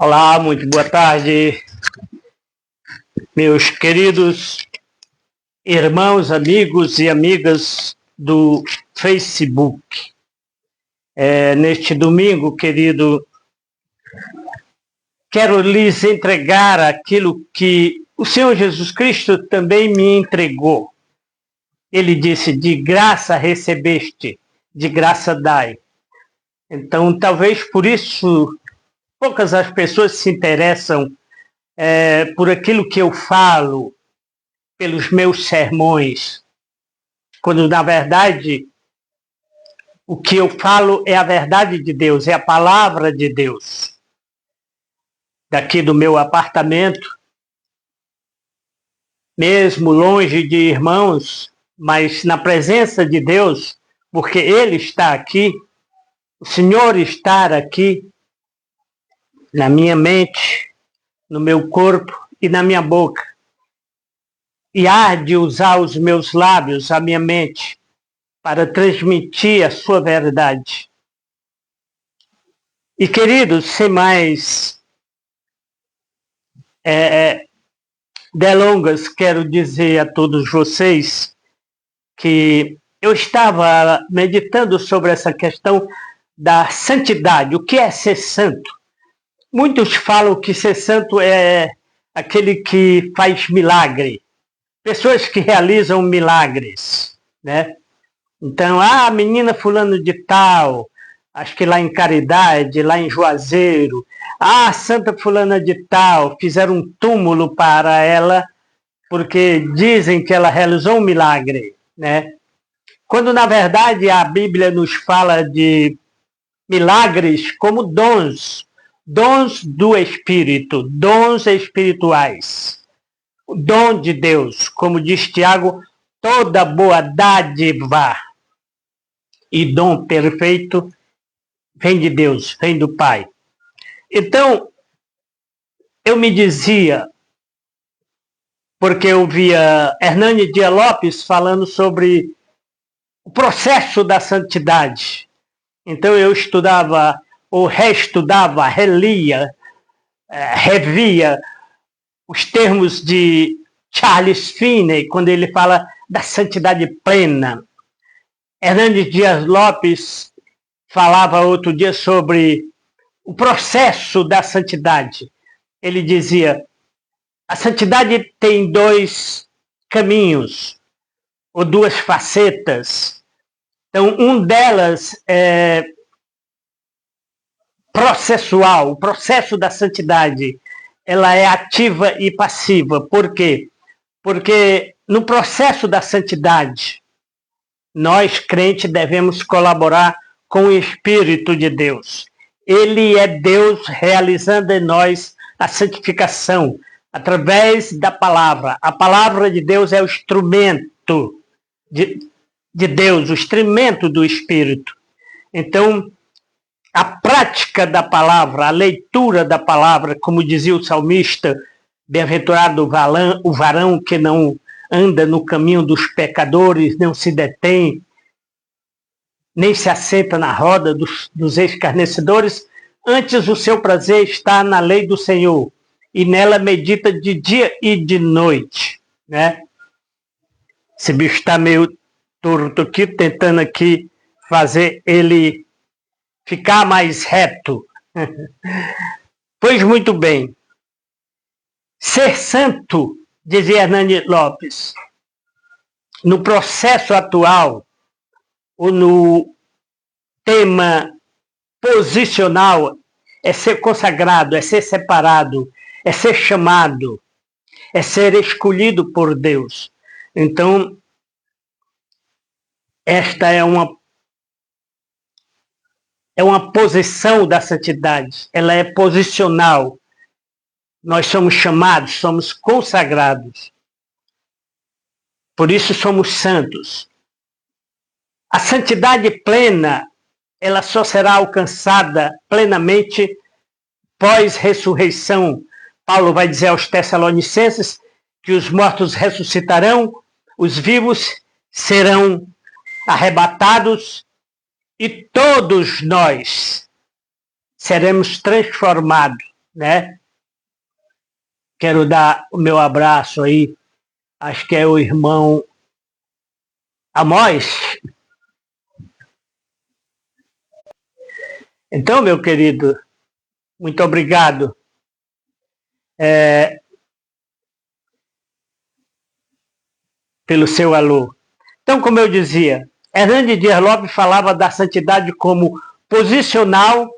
Olá, muito boa tarde, meus queridos irmãos, amigos e amigas do Facebook. Neste domingo, querido, quero lhes entregar aquilo que o Senhor Jesus Cristo também me entregou. Ele disse: de graça recebeste, de graça dai. Então, talvez por isso poucas as pessoas se interessam por aquilo que eu falo, pelos meus sermões, quando na verdade o que eu falo é a verdade de Deus, é a palavra de Deus. Daqui do meu apartamento, mesmo longe de irmãos, mas na presença de Deus, porque Ele está aqui, o Senhor está aqui, na minha mente, no meu corpo e na minha boca. E há de usar os meus lábios, a minha mente, para transmitir a sua verdade. E, queridos, sem mais delongas, quero dizer a todos vocês que eu estava meditando sobre essa questão da santidade. O que é ser santo? Muitos falam que ser santo é aquele que faz milagre. Pessoas que realizam milagres, né? Então, a menina fulano de tal, acho que lá em Caridade, lá em Juazeiro, santa fulana de tal, fizeram um túmulo para ela, porque dizem que ela realizou um milagre, né? Quando, na verdade, a Bíblia nos fala de milagres como dons do Espírito, dons espirituais. O dom de Deus, como diz Tiago, toda boa dádiva e dom perfeito vem de Deus, vem do Pai. Então, eu me dizia, porque eu via Hernani Dias Lopes falando sobre o processo da santidade. Então, eu estudava, ou reestudava, relia, revia os termos de Charles Finney, quando ele fala da santidade plena. Hernani Dias Lopes falava outro dia sobre o processo da santidade. Ele dizia: a santidade tem dois caminhos, ou duas facetas. Então, um delas é processual, o processo da santidade. Ela é ativa e passiva. Por quê? Porque no processo da santidade, nós, crentes, devemos colaborar com o Espírito de Deus. Ele é Deus realizando em nós a santificação através da palavra. A palavra de Deus é o instrumento de Deus, o instrumento do Espírito. Então, a prática da palavra, a leitura da palavra, como dizia o salmista, bem-aventurado o varão que não anda no caminho dos pecadores, não se detém, nem se assenta na roda dos escarnecedores, antes o seu prazer está na lei do Senhor, e nela medita de dia e de noite, né? Esse bicho está meio torto aqui, tentando aqui fazer ele ficar mais reto. Pois muito bem. Ser santo, dizia Hernani Lopes, no processo atual, ou no tema posicional, é ser consagrado, é ser separado, é ser chamado, é ser escolhido por Deus. Então, esta é uma posição da santidade, ela é posicional. Nós somos chamados, somos consagrados. Por isso somos santos. A santidade plena, ela só será alcançada plenamente pós-ressurreição. Paulo vai dizer aos Tessalonicenses que os mortos ressuscitarão, os vivos serão arrebatados e todos nós seremos transformados, né? Quero dar o meu abraço aí, acho que é o irmão Amós. Então, meu querido, muito obrigado. Pelo seu alô. Então, como eu dizia, Hernandes Dias Lopes falava da santidade como posicional,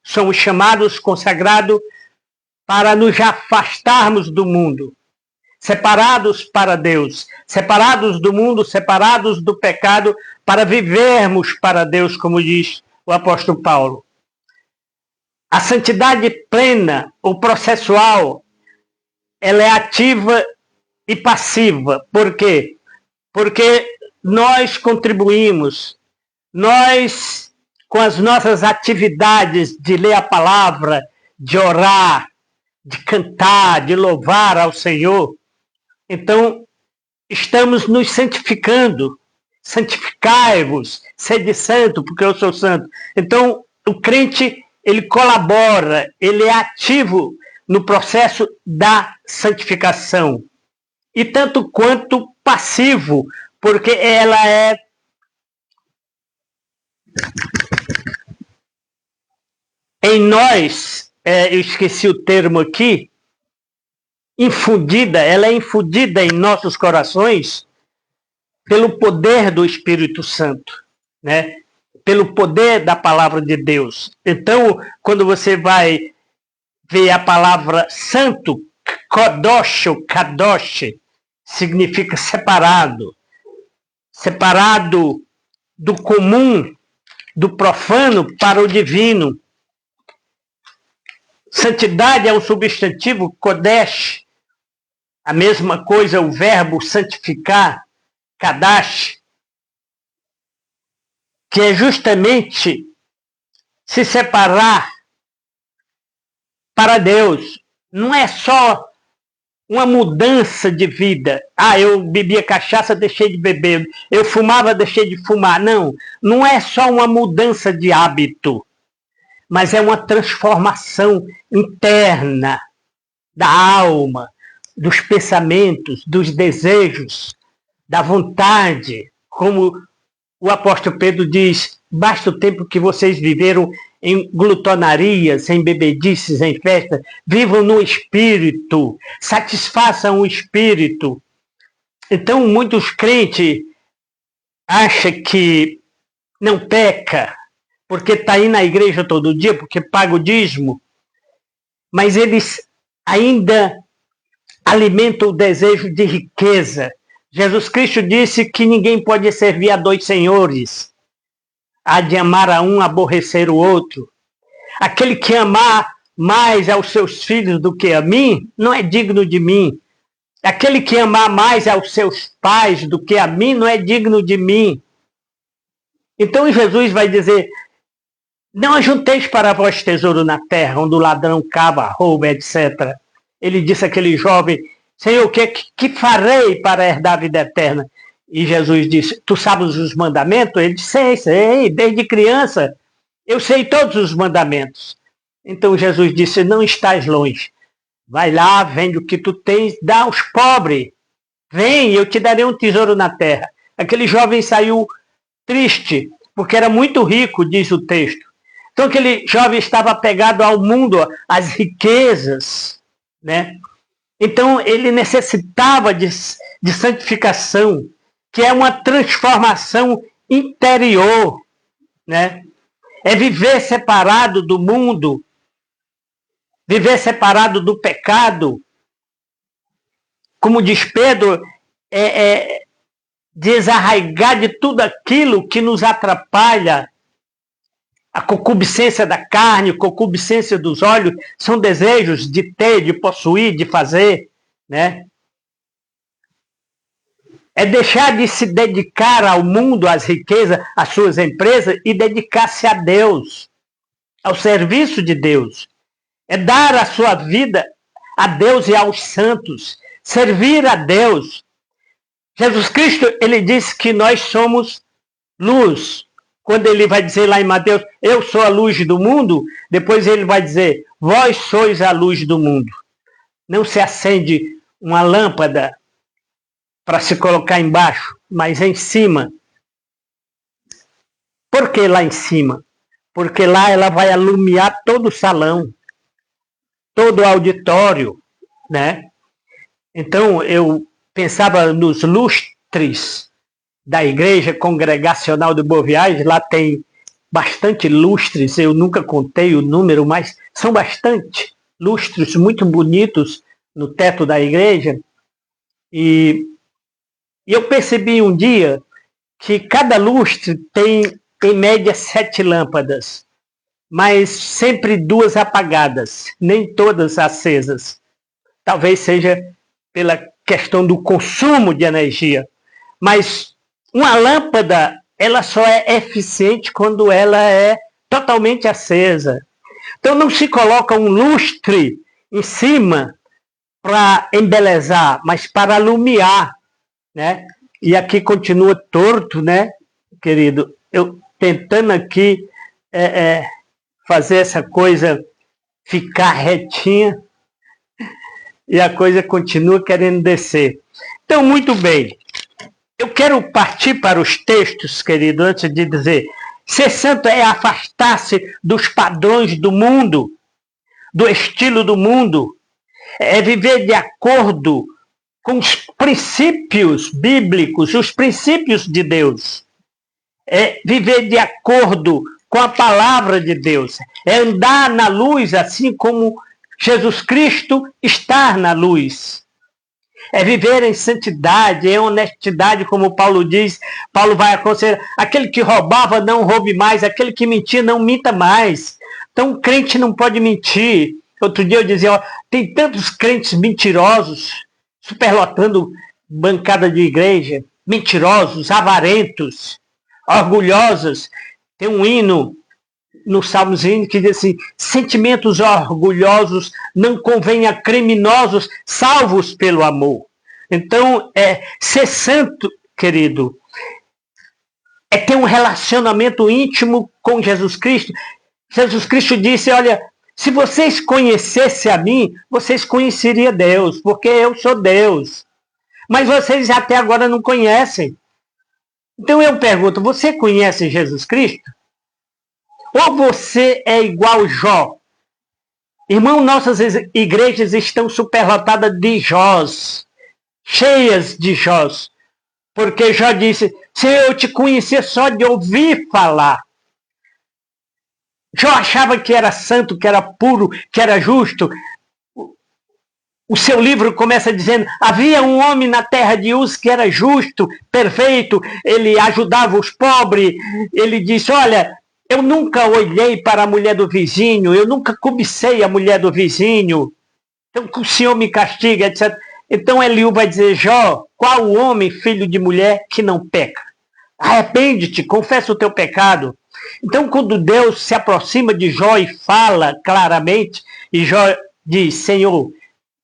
somos chamados, consagrados, para nos afastarmos do mundo, separados para Deus, separados do mundo, separados do pecado, para vivermos para Deus, como diz o apóstolo Paulo. A santidade plena, ou processual, ela é ativa e passiva. Por quê? Porque nós contribuímos, nós, com as nossas atividades de ler a palavra, de orar, de cantar, de louvar ao Senhor, então estamos nos santificando. Santificai-vos, sede santo, porque eu sou santo. Então, o crente, ele colabora, ele é ativo no processo da santificação. E tanto quanto passivo, porque ela é em nós, eu esqueci o termo aqui, infundida, ela é infundida em nossos corações pelo poder do Espírito Santo, né? Pelo poder da palavra de Deus. Então, quando você vai ver a palavra santo, Kodosh, Kadosh, significa separado. Separado do comum, do profano para o divino. Santidade é um substantivo, Kodesh. A mesma coisa, o verbo santificar, Kadash, que é justamente se separar para Deus. Não é só uma mudança de vida. Eu bebia cachaça, deixei de beber. Eu fumava, deixei de fumar. Não, não é só uma mudança de hábito, mas é uma transformação interna da alma, dos pensamentos, dos desejos, da vontade. Como o apóstolo Pedro diz, basta o tempo que vocês viveram em glutonarias, em bebedices, em festas, vivam no espírito, satisfaçam o espírito. Então, muitos crentes acham que não peca, porque está aí na igreja todo dia, porque paga o dízimo, mas eles ainda alimentam o desejo de riqueza. Jesus Cristo disse que ninguém pode servir a dois senhores. Há de amar a um, aborrecer o outro. Aquele que amar mais aos seus filhos do que a mim, não é digno de mim. Aquele que amar mais aos seus pais do que a mim, não é digno de mim. Então Jesus vai dizer, não ajunteis para vós tesouro na terra, onde o ladrão cava, rouba, etc. Ele disse àquele jovem, Senhor, o que farei para herdar a vida eterna? E Jesus disse, tu sabes os mandamentos? Ele disse, sei, desde criança, eu sei todos os mandamentos. Então Jesus disse, não estás longe. Vai lá, vende o que tu tens, dá aos pobres. Vem, eu te darei um tesouro na terra. Aquele jovem saiu triste, porque era muito rico, diz o texto. Então aquele jovem estava apegado ao mundo, às riquezas, né? Então ele necessitava de santificação, que é uma transformação interior, né? É viver separado do mundo, viver separado do pecado. Como diz Pedro, desarraigar de tudo aquilo que nos atrapalha. A concupiscência da carne, a concupiscência dos olhos, são desejos de ter, de possuir, de fazer, né? É deixar de se dedicar ao mundo, às riquezas, às suas empresas e dedicar-se a Deus, ao serviço de Deus. É dar a sua vida a Deus e aos santos, servir a Deus. Jesus Cristo, ele disse que nós somos luz. Quando ele vai dizer lá em Mateus, eu sou a luz do mundo, depois ele vai dizer, vós sois a luz do mundo. Não se acende uma lâmpada para se colocar embaixo, mas em cima. Por que lá em cima? Porque lá ela vai alumiar todo o salão, todo o auditório, né? Então eu pensava nos lustres da Igreja Congregacional de Boa Viagem, lá tem bastante lustres, eu nunca contei o número, mas são bastante lustres muito bonitos no teto da igreja. E eu percebi um dia que cada lustre tem, em média, 7 lâmpadas, mas sempre 2 apagadas, nem todas acesas. Talvez seja pela questão do consumo de energia. Mas uma lâmpada, ela só é eficiente quando ela é totalmente acesa. Então não se coloca um lustre em cima para embelezar, mas para alumiar, né? E aqui continua torto, né, querido? Eu tentando aqui fazer essa coisa ficar retinha e a coisa continua querendo descer. Então, muito bem. Eu quero partir para os textos, querido, antes de dizer, ser santo é afastar-se dos padrões do mundo, do estilo do mundo, é viver de acordo com os princípios bíblicos, os princípios de Deus. É viver de acordo com a palavra de Deus. É andar na luz, assim como Jesus Cristo está na luz. É viver em santidade, em honestidade, como Paulo diz. Paulo vai aconselhar, aquele que roubava não roube mais, aquele que mentia não minta mais. Então, o crente não pode mentir. Outro dia eu dizia, ó, tem tantos crentes mentirosos, superlotando bancada de igreja, mentirosos, avarentos, orgulhosos. Tem um hino no Salmozinho que diz assim, sentimentos orgulhosos não convém a criminosos, salvos pelo amor. Então, ser santo, querido, é ter um relacionamento íntimo com Jesus Cristo. Jesus Cristo disse, olha, se vocês conhecessem a mim, vocês conheceriam Deus, porque eu sou Deus. Mas vocês até agora não conhecem. Então eu pergunto, você conhece Jesus Cristo? Ou você é igual Jó? Irmão, nossas igrejas estão superlotadas de Jós, cheias de Jós. Porque Jó disse, se eu te conhecia só de ouvir falar. Jó achava que era santo, que era puro, que era justo. O seu livro começa dizendo, havia um homem na terra de Uz que era justo, perfeito, ele ajudava os pobres. Ele disse, olha, eu nunca olhei para a mulher do vizinho, eu nunca cobicei a mulher do vizinho. Então o Senhor me castiga, etc. Então Eliú vai dizer, Jó, qual o homem, filho de mulher, que não peca? Arrepende-te, confessa o teu pecado. Então, quando Deus se aproxima de Jó e fala claramente, e Jó diz, Senhor,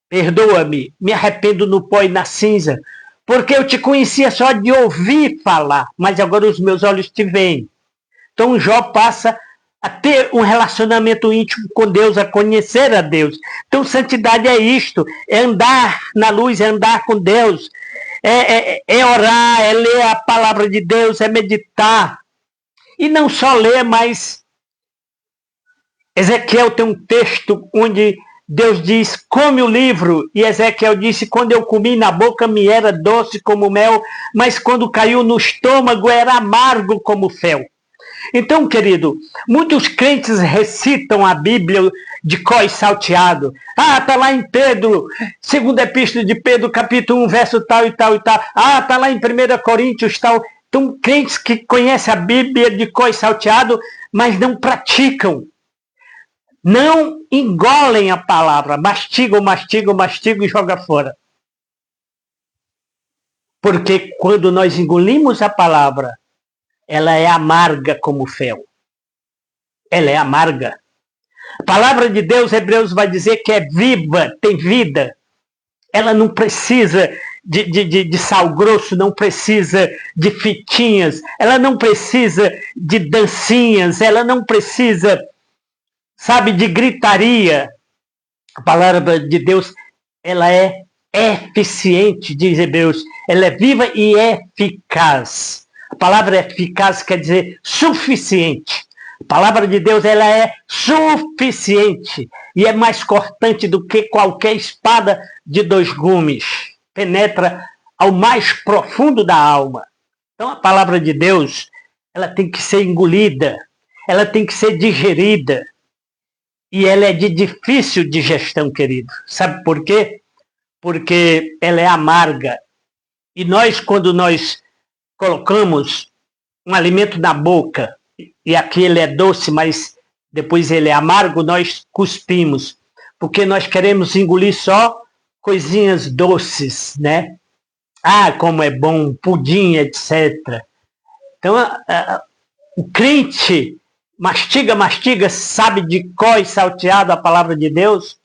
perdoa-me, me arrependo no pó e na cinza, porque eu te conhecia só de ouvir falar, mas agora os meus olhos te veem. Então, Jó passa a ter um relacionamento íntimo com Deus, a conhecer a Deus. Então, santidade é isto, é andar na luz, é andar com Deus, é orar, é ler a palavra de Deus, é meditar. E não só ler, mas Ezequiel tem um texto onde Deus diz, come o livro, e Ezequiel disse, quando eu comi na boca me era doce como mel, mas quando caiu no estômago era amargo como fel. Então, querido, muitos crentes recitam a Bíblia de cós salteado. Ah, está lá em Pedro, segunda epístola de Pedro, capítulo 1, verso tal e tal e tal. Ah, está lá em 1 Coríntios tal. Então, crentes que conhecem a Bíblia de cós salteado, mas não praticam. Não engolem a palavra, mastigam e jogam fora. Porque quando nós engolimos a palavra, ela é amarga como fel. Ela é amarga. A palavra de Deus, Hebreus vai dizer que é viva, tem vida. Ela não precisa de sal grosso, não precisa de fitinhas, ela não precisa de dancinhas, ela não precisa, sabe, de gritaria. A palavra de Deus, ela é eficiente, diz Hebreus, ela é viva e eficaz. A palavra eficaz quer dizer suficiente. A palavra de Deus, ela é suficiente e é mais cortante do que qualquer espada de 2 gumes. Penetra ao mais profundo da alma. Então a palavra de Deus, ela tem que ser engolida, ela tem que ser digerida. E ela é de difícil digestão, querido. Sabe por quê? Porque ela é amarga. E nós, quando nós colocamos um alimento na boca, e aqui ele é doce, mas depois ele é amargo, nós cuspimos. Porque nós queremos engolir só coisinhas doces, né? Ah, como é bom, pudim, etc. Então, o crente mastiga, sabe de cor e salteado a palavra de Deus.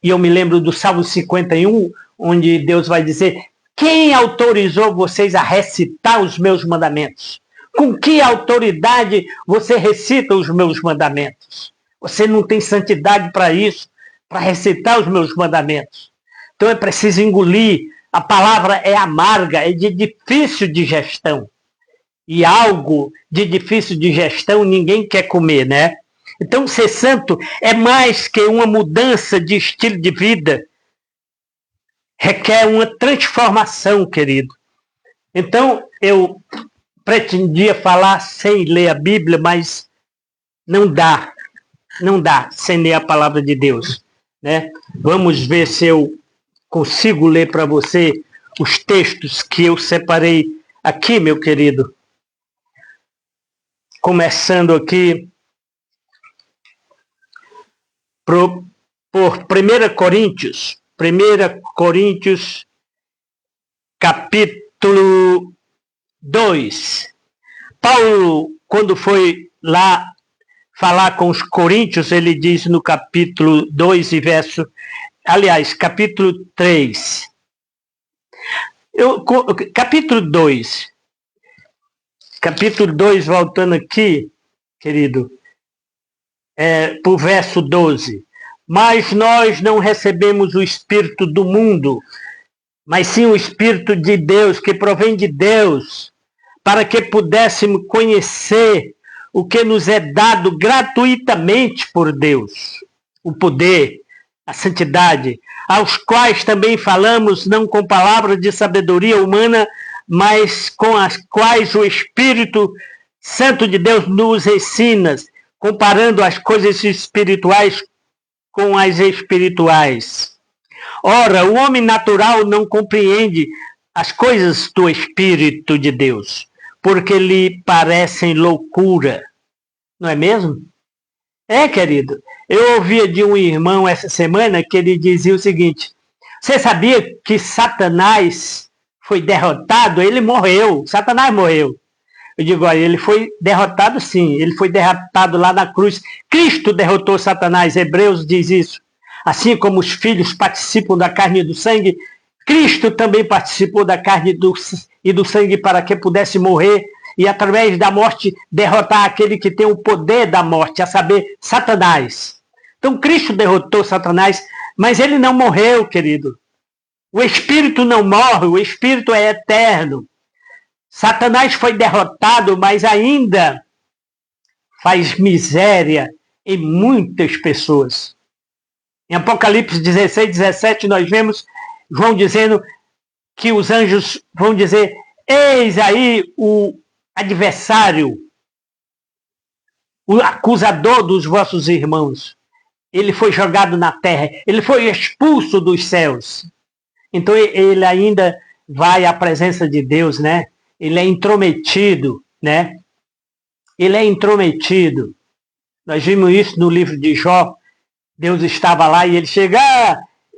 E eu me lembro do Salmo 51, onde Deus vai dizer: quem autorizou vocês a recitar os meus mandamentos? Com que autoridade você recita os meus mandamentos? Você não tem santidade para isso, para recitar os meus mandamentos. Então é preciso engolir. A palavra é amarga, é de difícil digestão. E algo de difícil digestão ninguém quer comer, né? Então ser santo é mais que uma mudança de estilo de vida. Requer uma transformação, querido. Então eu pretendia falar sem ler a Bíblia, mas não dá sem ler a palavra de Deus, né? Vamos ver se eu consigo ler para você os textos que eu separei aqui, meu querido. Começando aqui por 1 Coríntios, capítulo 2. Paulo, quando foi lá falar com os coríntios, ele diz no capítulo 2 e capítulo 3. Capítulo 2, voltando aqui, querido, por verso 12. Mas nós não recebemos o Espírito do mundo, mas sim o Espírito de Deus, que provém de Deus, para que pudéssemos conhecer o que nos é dado gratuitamente por Deus, o poder, a santidade, aos quais também falamos, não com palavras de sabedoria humana, mas com as quais o Espírito Santo de Deus nos ensina, comparando as coisas espirituais com as espirituais. Ora, o homem natural não compreende as coisas do Espírito de Deus, porque lhe parecem loucura. Não é mesmo? É, querido. Eu ouvia de um irmão essa semana que ele dizia o seguinte: você sabia que Satanás foi derrotado? Ele morreu. Satanás morreu. Eu digo, olha, ele foi derrotado sim. Ele foi derrotado lá na cruz. Cristo derrotou Satanás. Hebreus diz isso. Assim como os filhos participam da carne e do sangue, Cristo também participou da carne e do sangue para que pudesse morrer e, através da morte, derrotar aquele que tem o poder da morte, a saber, Satanás. Então, Cristo derrotou Satanás, mas ele não morreu, querido. O Espírito não morre, o Espírito é eterno. Satanás foi derrotado, mas ainda faz miséria em muitas pessoas. Em Apocalipse 16, 17, nós vemos João dizendo que os anjos vão dizer: eis aí o adversário, o acusador dos vossos irmãos. Ele foi jogado na terra, ele foi expulso dos céus. Então ele ainda vai à presença de Deus, né? Ele é intrometido, né? Ele é intrometido. Nós vimos isso no livro de Jó. Deus estava lá e ele chega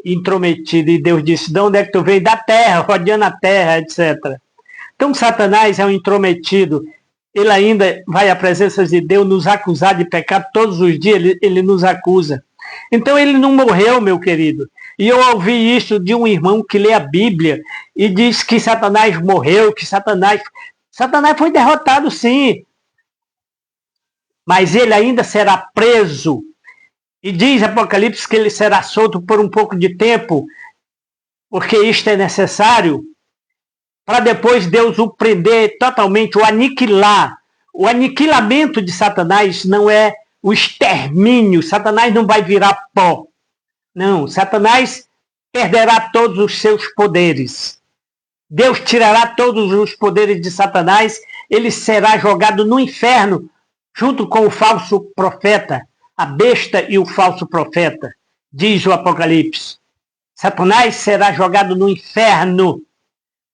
intrometido. E Deus disse: de onde é que tu vem? Da terra, rodeando a terra, etc. Então Satanás é um intrometido. Ele ainda vai à presença de Deus nos acusar de pecado todos os dias. Ele nos acusa. Então ele não morreu, meu querido. E eu ouvi isso de um irmão que lê a Bíblia e diz que Satanás morreu, que Satanás foi derrotado, sim. Mas ele ainda será preso. E diz Apocalipse que ele será solto por um pouco de tempo, porque isto é necessário, para depois Deus o prender totalmente, o aniquilar. O aniquilamento de Satanás não é o extermínio. Satanás não vai virar pó. Não, Satanás perderá todos os seus poderes. Deus tirará todos os poderes de Satanás. Ele será jogado no inferno, junto com o falso profeta, a besta e o falso profeta, diz o Apocalipse. Satanás será jogado no inferno,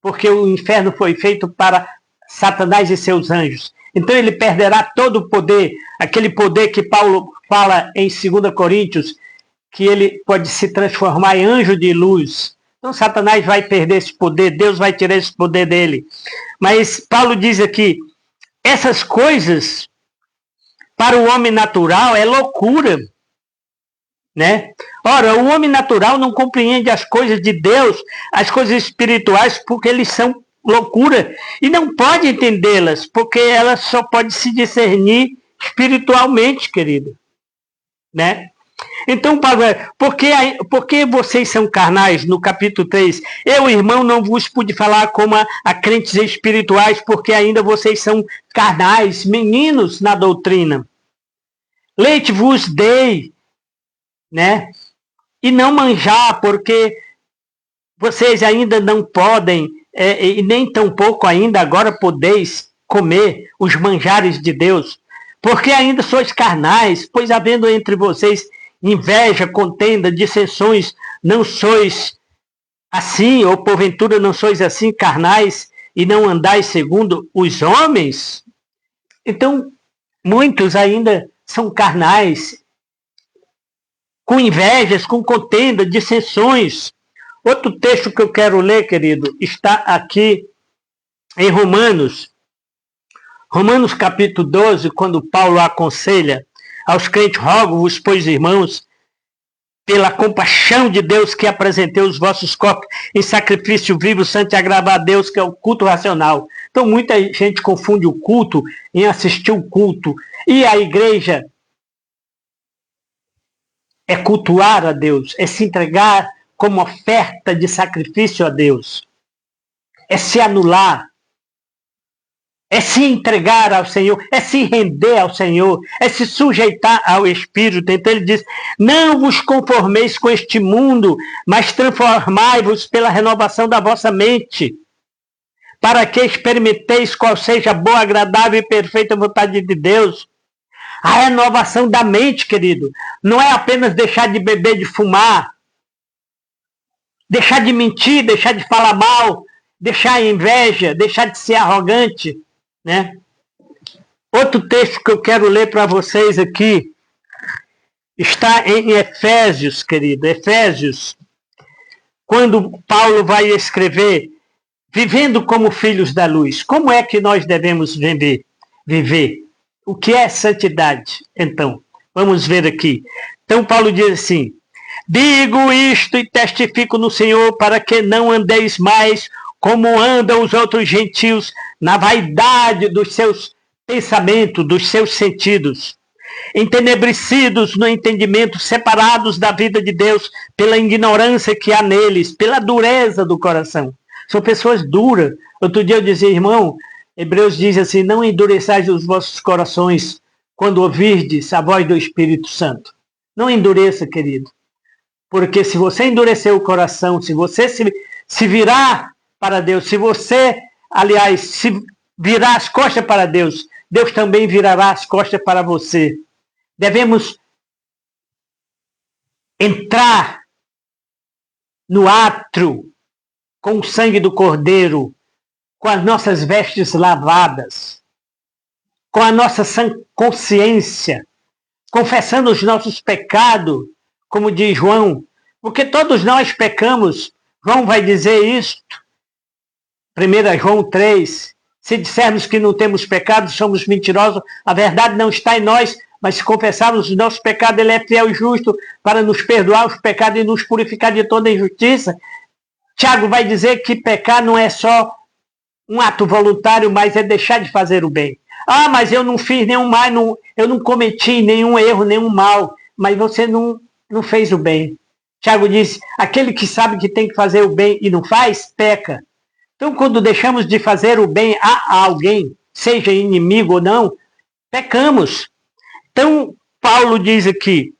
porque o inferno foi feito para Satanás e seus anjos. Então ele perderá todo o poder, aquele poder que Paulo fala em 2 Coríntios, que ele pode se transformar em anjo de luz. Então Satanás vai perder esse poder, Deus vai tirar esse poder dele. Mas Paulo diz aqui, essas coisas para o homem natural é loucura, né? Ora, o homem natural não compreende as coisas de Deus, as coisas espirituais, porque eles são loucura e não pode entendê-las, porque elas só podem se discernir espiritualmente, querido, né? Então, Paulo, porque vocês são carnais, no capítulo 3, eu, irmão, não vos pude falar como a crentes espirituais, porque ainda vocês são carnais, meninos na doutrina. Leite vos dei, né? E não manjar, porque vocês ainda não podem, e nem tampouco ainda agora podeis comer os manjares de Deus, porque ainda sois carnais, pois havendo entre vocês inveja, contenda, dissensões, não sois assim, ou porventura não sois assim carnais, e não andais segundo os homens? Então, muitos ainda são carnais, com invejas, com contenda, dissensões. Outro texto que eu quero ler, querido, está aqui em Romanos capítulo 12, quando Paulo aconselha aos crentes, rogo-vos, pois, irmãos, pela compaixão de Deus, que apresentei os vossos corpos em sacrifício vivo, santo e agradável a Deus, que é o culto racional. Então, muita gente confunde o culto em assistir o culto. E a igreja é cultuar a Deus, é se entregar como oferta de sacrifício a Deus, é se anular, é se entregar ao Senhor, é se render ao Senhor, é se sujeitar ao Espírito. Então ele diz, não vos conformeis com este mundo, mas transformai-vos pela renovação da vossa mente, para que experimenteis qual seja a boa, agradável e perfeita vontade de Deus. A renovação da mente, querido, não é apenas deixar de beber, de fumar, deixar de mentir, deixar de falar mal, deixar a inveja, deixar de ser arrogante, né? Outro texto que eu quero ler para vocês aqui está em Efésios, querido. Efésios, quando Paulo vai escrever, vivendo como filhos da luz. Como é que nós devemos viver? O que é santidade? Então, vamos ver aqui. Então, Paulo diz assim, digo isto e testifico no Senhor, para que não andeis mais como andam os outros gentios, na vaidade dos seus pensamentos, dos seus sentidos, entenebrecidos no entendimento, separados da vida de Deus, pela ignorância que há neles, pela dureza do coração. São pessoas duras. Outro dia eu dizia, irmão, Hebreus diz assim, não endureçais os vossos corações quando ouvirdes a voz do Espírito Santo. Não endureça, querido. Porque se você endurecer o coração, se você se virar para Deus, se você, aliás, se virar as costas para Deus, Deus também virará as costas para você. Devemos entrar no átrio com o sangue do Cordeiro, com as nossas vestes lavadas, com a nossa sã consciência, confessando os nossos pecados, como diz João, porque todos nós pecamos. João vai dizer isto, 1 João 3, se dissermos que não temos pecado, somos mentirosos, a verdade não está em nós, mas se confessarmos os nossos pecados, Ele é fiel e justo para nos perdoar os pecados e nos purificar de toda injustiça. Tiago vai dizer que pecar não é só um ato voluntário, mas é deixar de fazer o bem. Ah, mas eu não fiz nenhum mal, eu não cometi nenhum erro, nenhum mal, mas você não fez o bem. Tiago diz, aquele que sabe que tem que fazer o bem e não faz, peca. Então, quando deixamos de fazer o bem a alguém, seja inimigo ou não, pecamos. Então, Paulo diz aqui,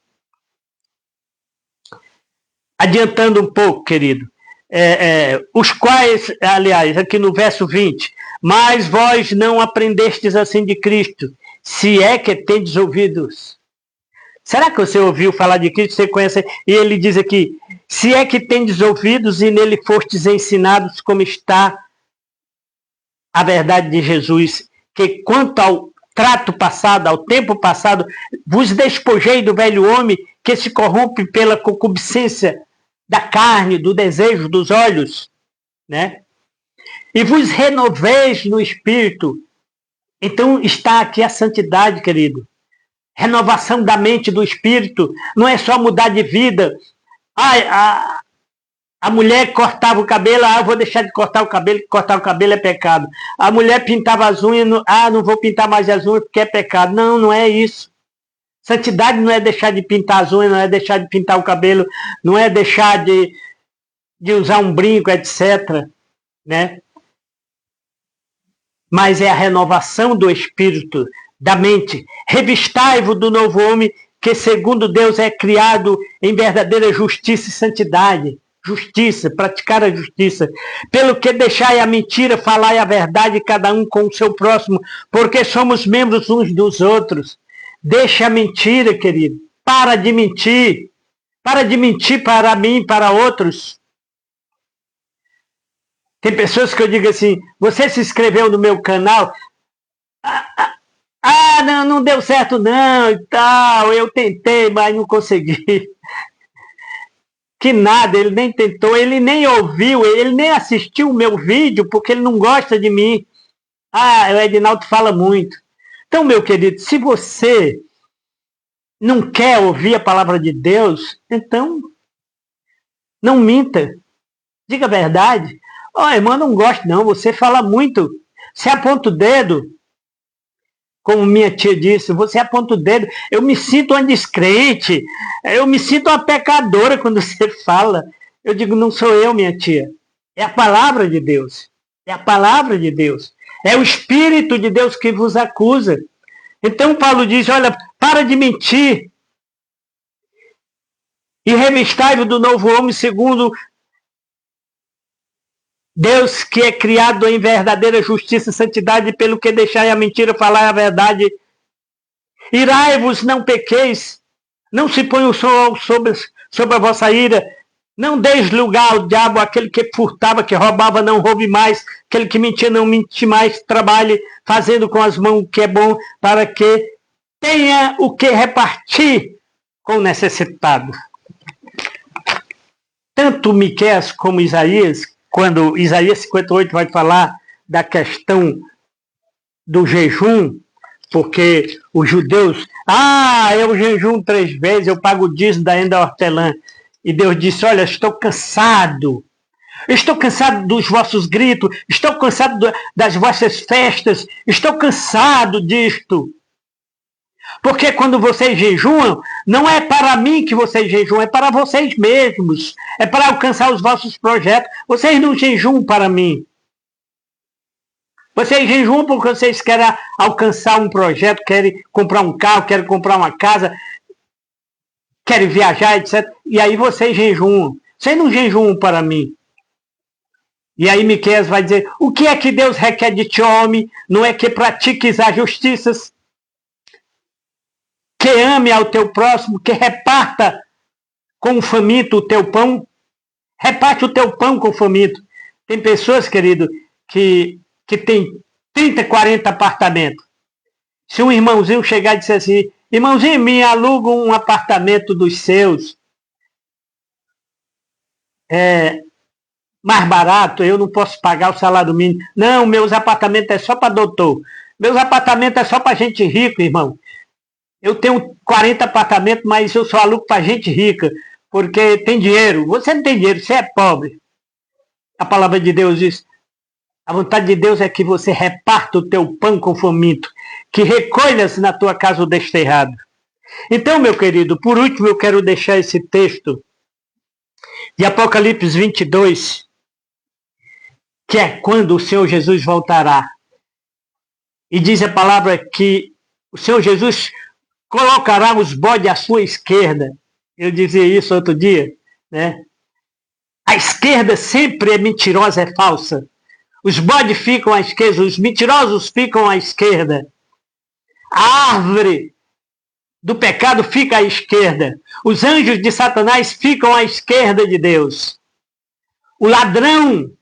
adiantando um pouco, querido, os quais, aliás, aqui no verso 20, mas vós não aprendestes assim de Cristo, se é que tendes ouvidos. Será que você ouviu falar de Cristo? Você conhece? E ele diz aqui, se é que tendes ouvidos e nele fostes ensinados como está a verdade de Jesus, que quanto ao trato passado, ao tempo passado, vos despojei do velho homem que se corrompe pela concupiscência da carne, do desejo dos olhos, né? E vos renoveis no Espírito. Então está aqui a santidade, querido. Renovação da mente, do Espírito. Não é só mudar de vida. A mulher cortava o cabelo, eu vou deixar de cortar o cabelo é pecado. A mulher pintava as unhas, não vou pintar mais as unhas porque é pecado. Não, não é isso. Santidade não é deixar de pintar as unhas, não é deixar de pintar o cabelo, não é deixar de usar um brinco, etc. Né? Mas é a renovação do Espírito, da mente. Revistai-vos do novo homem, que segundo Deus é criado em verdadeira justiça e santidade. Justiça, praticar a justiça. Pelo que deixai a mentira, falai a verdade, cada um com o seu próximo, porque somos membros uns dos outros. Deixa a mentira, querido. Para de mentir. Para de mentir para mim e para outros. Tem pessoas que eu digo assim, você se inscreveu no meu canal? Não deu certo não, e tal, eu tentei, mas não consegui. Que nada, ele nem tentou, ele nem ouviu, ele nem assistiu o meu vídeo, porque ele não gosta de mim. O Edinaldo fala muito. Então, meu querido, se você não quer ouvir a palavra de Deus, então não minta. Diga a verdade. Irmão, não gosto não, você fala muito. Você aponta o dedo, como minha tia disse, você aponta o dedo. Eu me sinto uma descrente, eu me sinto uma pecadora quando você fala. Eu digo, não sou eu, minha tia. É a palavra de Deus. É a palavra de Deus. É o Espírito de Deus que vos acusa. Então Paulo diz, olha, para de mentir. E revistai-vos do novo homem segundo Deus, que é criado em verdadeira justiça e santidade, pelo que deixai a mentira, falar a verdade. Irai-vos, não pequeis, não se ponha o sol sobre a vossa ira, não deis lugar ao diabo, aquele que furtava, que roubava, não roube mais, aquele que mentia, não mente mais, trabalhe, fazendo com as mãos o que é bom, para que tenha o que repartir com o necessitado. Tanto Miqueias como Isaías, quando Isaías 58 vai falar da questão do jejum, porque os judeus, eu jejum 3 vezes, eu pago o dízimo da Enda Hortelã. E Deus disse, olha, estou cansado dos vossos gritos, estou cansado das vossas festas, estou cansado disto. Porque quando vocês jejuam, não é para mim que vocês jejuam, é para vocês mesmos. É para alcançar os vossos projetos. Vocês não jejuam para mim. Vocês jejuam porque vocês querem alcançar um projeto, querem comprar um carro, querem comprar uma casa, querem viajar, etc. E aí vocês jejuam. Vocês não jejuam para mim. E aí Miqueias vai dizer, o que é que Deus requer de ti, homem? Não é que pratiques as justiças, que ame ao teu próximo, que reparta com o faminto o teu pão. Reparte o teu pão com o faminto. Tem pessoas, querido, que tem 30, 40 apartamentos. Se um irmãozinho chegar e disser assim, irmãozinho, me aluga um apartamento dos seus, mais barato, eu não posso pagar o salário mínimo. Não, meus apartamentos é só para doutor. Meus apartamentos é só para gente rica, irmão. Eu tenho 40 apartamentos, mas eu só alugo para gente rica, porque tem dinheiro. Você não tem dinheiro, você é pobre. A palavra de Deus diz, a vontade de Deus é que você reparta o teu pão com faminto, que recolhas na tua casa o desterrado. Então, meu querido, por último eu quero deixar esse texto de Apocalipse 22, que é quando o Senhor Jesus voltará. E diz a palavra que o Senhor Jesus colocará os bodes à sua esquerda. Eu dizia isso outro dia, né? A esquerda sempre é mentirosa, é falsa. Os bodes ficam à esquerda, os mentirosos ficam à esquerda. A árvore do pecado fica à esquerda. Os anjos de Satanás ficam à esquerda de Deus. O ladrão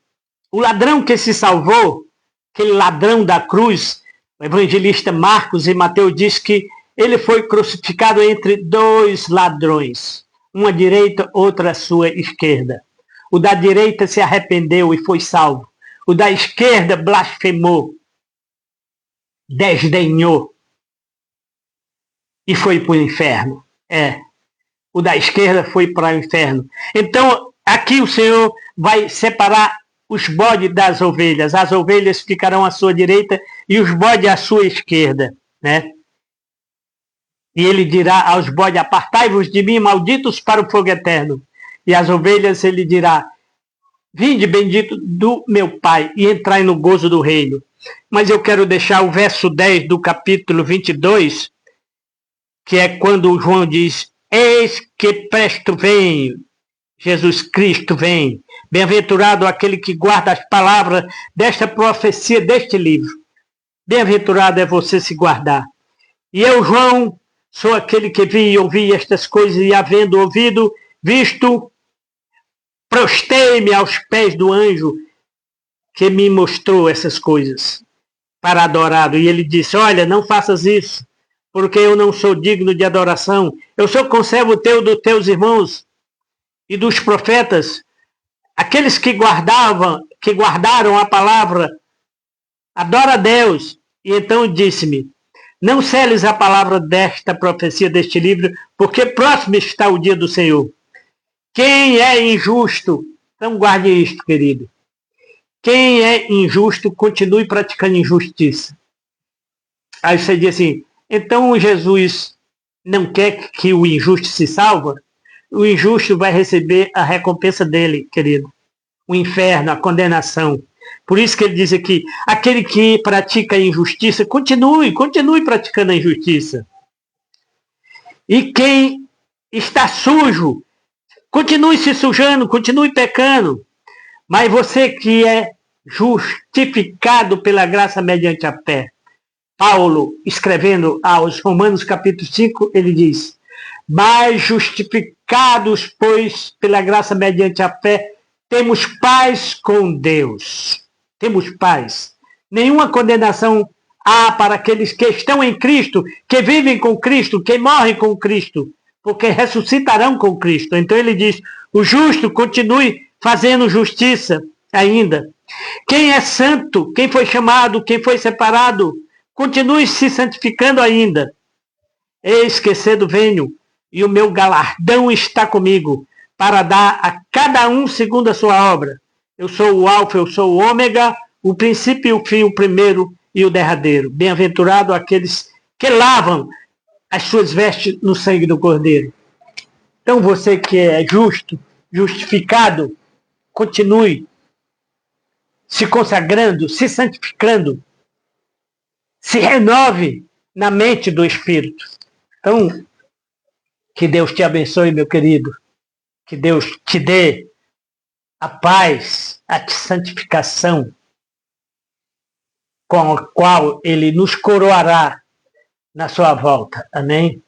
que se salvou, aquele ladrão da cruz, o evangelista Marcos e Mateus diz que ele foi crucificado entre dois ladrões, uma à direita, outra à sua esquerda. O da direita se arrependeu e foi salvo. O da esquerda blasfemou, desdenhou e foi para o inferno. O da esquerda foi para o inferno. Então, aqui o Senhor vai separar os bodes das ovelhas. As ovelhas ficarão à sua direita e os bodes à sua esquerda, né? E ele dirá aos bodes, apartai-vos de mim, malditos, para o fogo eterno. E às ovelhas ele dirá, vinde, bendito do meu Pai, e entrai no gozo do reino. Mas eu quero deixar o verso 10 do capítulo 22, que é quando João diz, eis que presto venho, Jesus Cristo vem. Bem-aventurado aquele que guarda as palavras desta profecia, deste livro. Bem-aventurado é você se guardar. E eu, João, sou aquele que vi e ouvi estas coisas, e havendo ouvido, visto, prostei-me aos pés do anjo que me mostrou essas coisas, para adorá-lo. E ele disse, olha, não faças isso, porque eu não sou digno de adoração. Eu sou conservo teu dos teus irmãos e dos profetas, aqueles que guardaram a palavra, adora a Deus. E então disse-me, não seles a palavra desta profecia, deste livro, porque próximo está o dia do Senhor. Quem é injusto, então guarde isto, querido. Quem é injusto, continue praticando injustiça. Aí você diz assim, então Jesus não quer que o injusto se salve? O injusto vai receber a recompensa dele, querido. O inferno, a condenação. Por isso que ele diz aqui, aquele que pratica a injustiça, continue praticando a injustiça. E quem está sujo, continue se sujando, continue pecando. Mas você que é justificado pela graça mediante a fé. Paulo, escrevendo aos Romanos capítulo 5, ele diz, mas justificados, pois, pela graça mediante a fé, temos paz com Deus. Temos paz. Nenhuma condenação há para aqueles que estão em Cristo, que vivem com Cristo, que morrem com Cristo, porque ressuscitarão com Cristo. Então ele diz, o justo continue fazendo justiça ainda. Quem é santo, quem foi chamado, quem foi separado, continue se santificando ainda. Eis que cedo venho, e o meu galardão está comigo, para dar a cada um segundo a sua obra. Eu sou o Alfa, eu sou o Ômega, o princípio e o fim, o primeiro e o derradeiro. Bem-aventurado aqueles que lavam as suas vestes no sangue do Cordeiro. Então você que é justo, justificado, continue se consagrando, se santificando, se renove na mente do Espírito. Então, que Deus te abençoe, meu querido. Que Deus te dê a paz, a santificação, com a qual Ele nos coroará na sua volta. Amém?